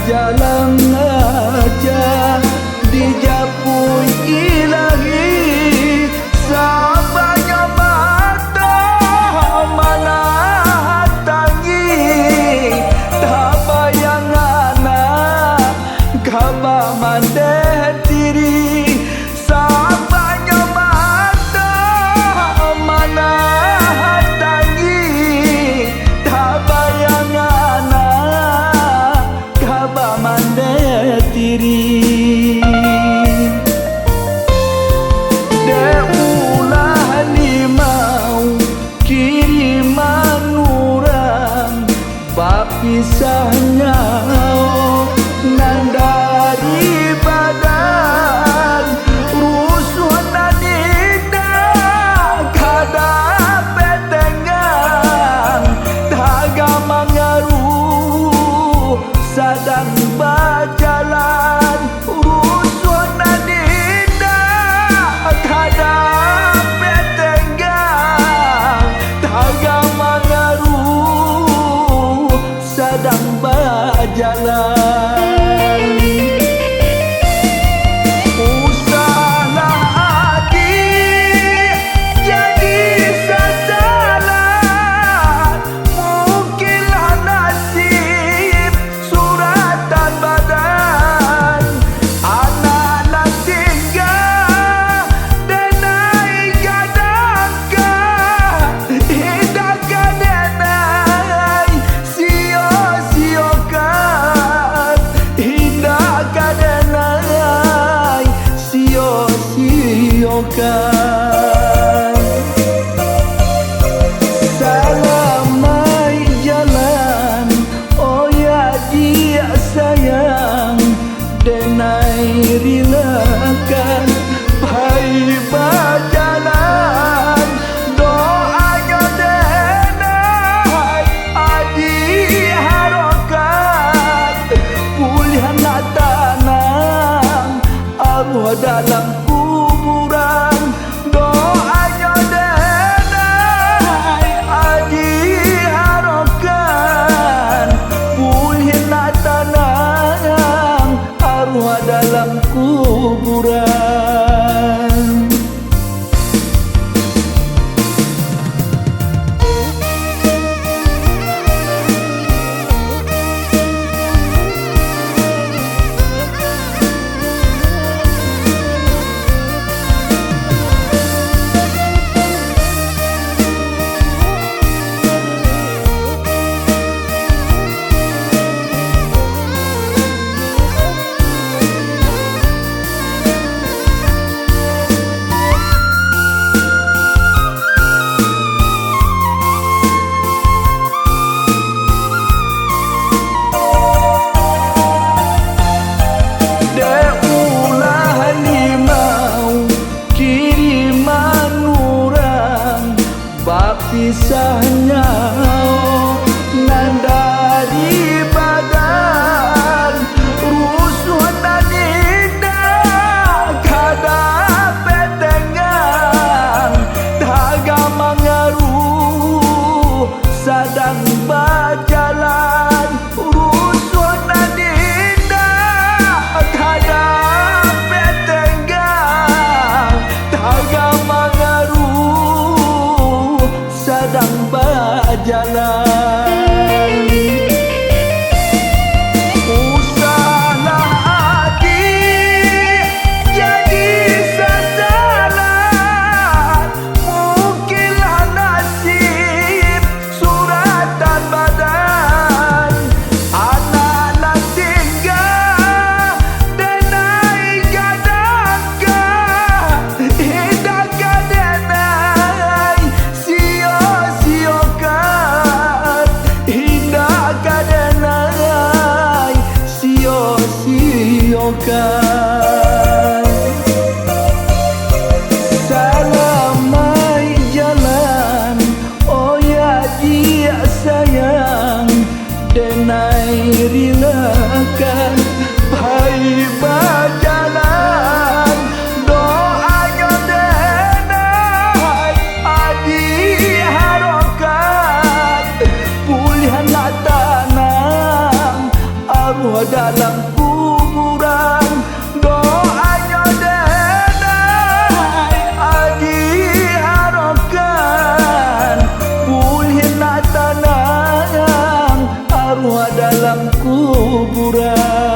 Jalan aja di japui ilahi sabanya mata mana tangi tak bayang anak kaba mandeh diri sabanya mata mana tangi tak bayang anak kaba mandeh diri deulah limau kiriman orang bapisahnya nan dari badan rusuh nanida kada petengan taga mangaruh sadang berjalan rusuh nanida kada petengan taga mangaruh sadang berjalan. Usahlah adik jadi sasaran, mungkinlah nasib suratan badan anak nak tinggal denai gadangkan hidangkan denai sio-siokan hidangkan denai sio-siokan salamai jalan oh ya dia sayang denai rilakan pai berjalan doanya denai adi harokat pulih nak tanam arwah dalam kuburan doanya denai adi harokat pulih nak tanam arwah dalam kuburan. Deulah limau kiriman orang bapisahnya nan dari badan rusuh nanida kada petengan taga mangaruh sadang berjalan rusuh nanida kada petengan taga mangaruh sadang berjalan. Usahlah adik jadi sasaran, mungkinlah nasib kuburan.